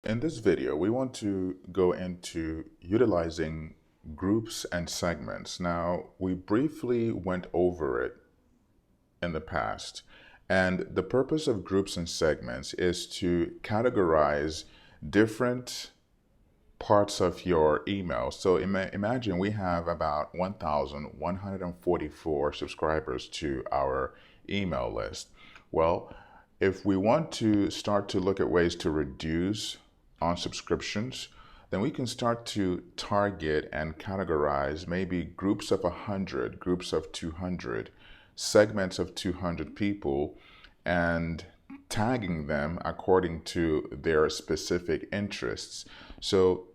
In this video, we want to go into utilizing groups and segments. Now, we briefly went over it in the past, and the purpose of groups and segments is to categorize different parts of your email. So imagine we have about 1,144 subscribers to our email list. Well, if we want to start to look at ways to reduce unsubscriptions, then we can start to target and categorize maybe groups of 100, groups of 200, segments of 200 people, and tagging them according to their specific interests. So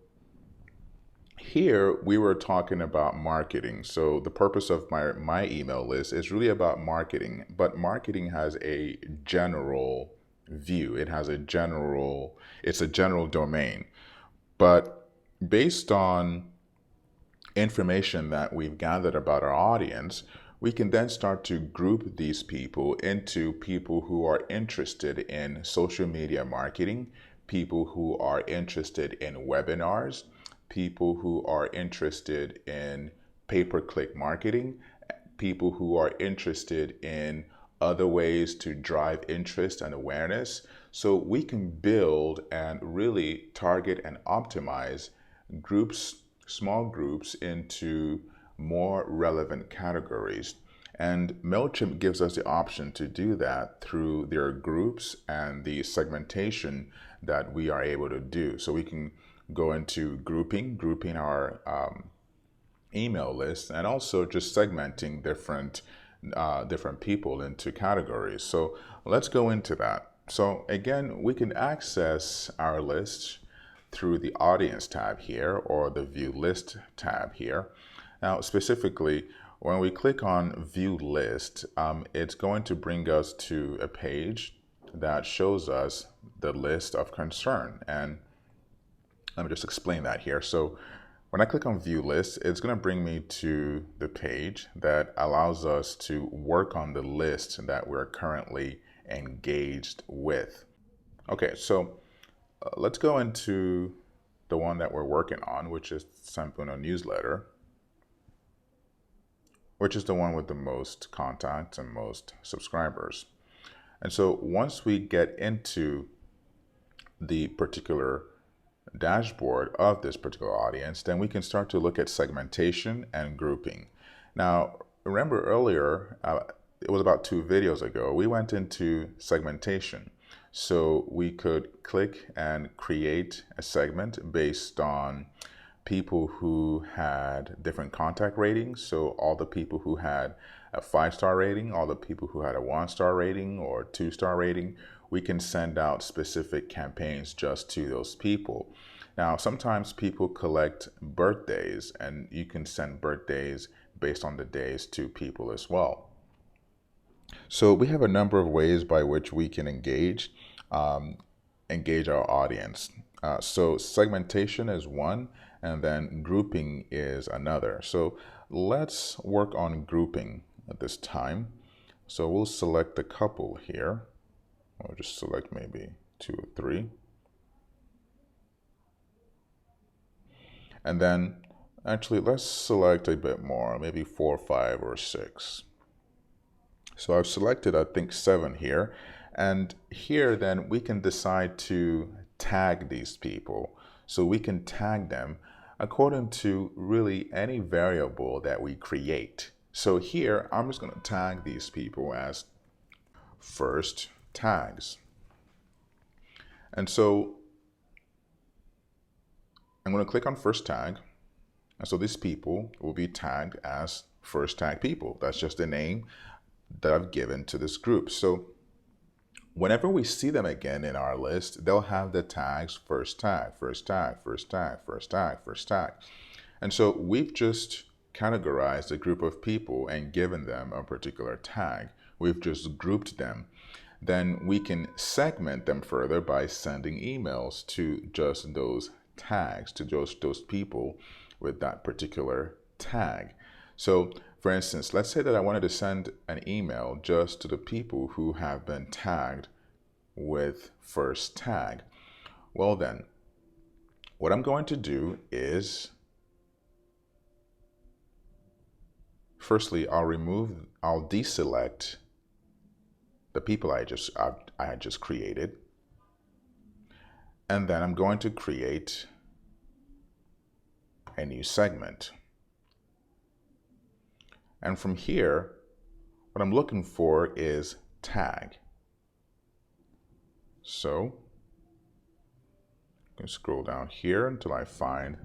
here we were talking about marketing. So the purpose of my email list is really about marketing, but marketing has a general view. It's a general domain. But based on information that we've gathered about our audience, we can then start to group these people into people who are interested in social media marketing, people who are interested in webinars, people who are interested in pay-per-click marketing, people who are interested in other ways to drive interest and awareness. So we can build and really target and optimize groups, small groups, into more relevant categories. And MailChimp gives us the option to do that through their groups and the segmentation that we are able to do. So we can go into grouping our email list, and also just segmenting different people into categories. So let's go into that. So again, we can access our list through the audience tab here or the view list tab here. Now, specifically, when we click on view list, it's going to bring us to a page that shows us the list of concern. And let me just explain that here. So when I click on view list, it's going to bring me to the page that allows us to work on the list that we're currently engaged with. Okay, so let's go into the one that we're working on, which is Sampuno newsletter, which is the one with the most contacts and most subscribers. And so once we get into the particular dashboard of this particular audience, then we can start to look at segmentation and grouping. Now, remember earlier, it was about 2 videos ago, we went into segmentation. So we could click and create a segment based on people who had different contact ratings. So all the people who had a 5-star rating, all the people who had a 1-star rating or 2-star rating, we can send out specific campaigns just to those people. Now, sometimes people collect birthdays, and you can send birthdays based on the days to people as well. So we have a number of ways by which we can engage our audience. So segmentation is one, and then grouping is another. So let's work on grouping at this time. So we'll select a couple here. I'll just select maybe 2 or 3. And then actually let's select a bit more, maybe 4, 5, or 6. So I've selected, I think, 7 here. And here then we can decide to tag these people. So we can tag them according to really any variable that we create. So here I'm just going to tag these people as first tags. And so I'm going to click on first tag. And so these people will be tagged as first tag people. That's just the name that I've given to this group. So whenever we see them again in our list, they'll have the tags first tag, first tag, first tag, first tag, first tag. And so we've just categorized a group of people and given them a particular tag. We've just grouped them. Then we can segment them further by sending emails to just those tags, to just those people with that particular tag. So for instance, let's say that I wanted to send an email just to the people who have been tagged with first tag. Well then, What I'm going to do is, firstly, I'll deselect the people I had just created. And then I'm going to create a new segment. And from here, what I'm looking for is tag. So I can scroll down here until I find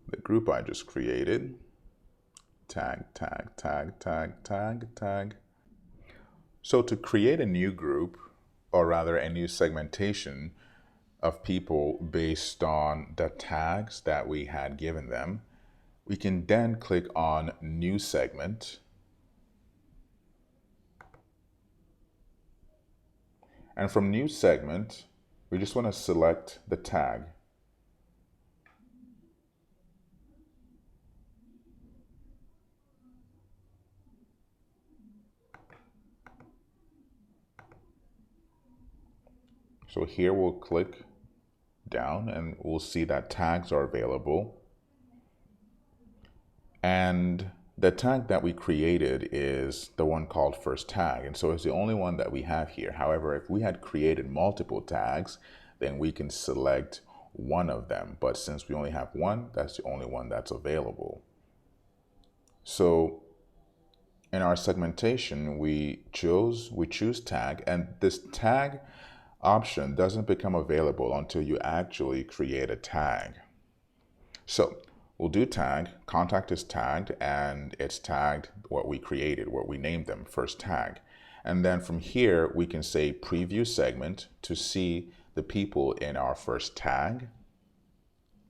the group I just created. Tag, tag, tag, tag, tag, tag. So to create a new group, or rather a new segmentation of people based on the tags that we had given them, we can then click on New Segment. And from New Segment, we just want to select the tag. So here we'll click down and we'll see that tags are available. And the tag that we created is the one called first tag. And so it's the only one that we have here. However, if we had created multiple tags, then we can select one of them. But since we only have one, that's the only one that's available. So in our segmentation, we choose tag, and this tag option doesn't become available until you actually create a tag. So we'll do tag, contact is tagged, and it's tagged what we created, what we named them, first tag. And then from here, we can say preview segment to see the people in our first tag,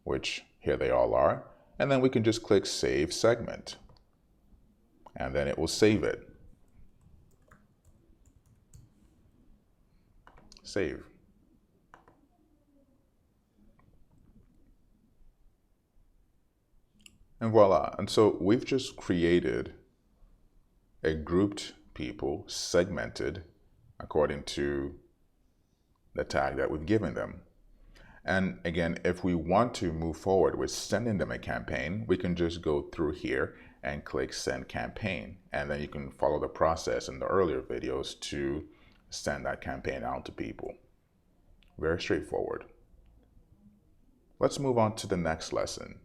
which here they all are. And then we can just click save segment, and then it will save it. Save. And voila. And so we've just created a grouped people segmented according to the tag that we've given them. And again, if we want to move forward with sending them a campaign, we can just go through here and click send campaign. And then you can follow the process in the earlier videos to send that campaign out to people. Very straightforward. Let's move on to the next lesson.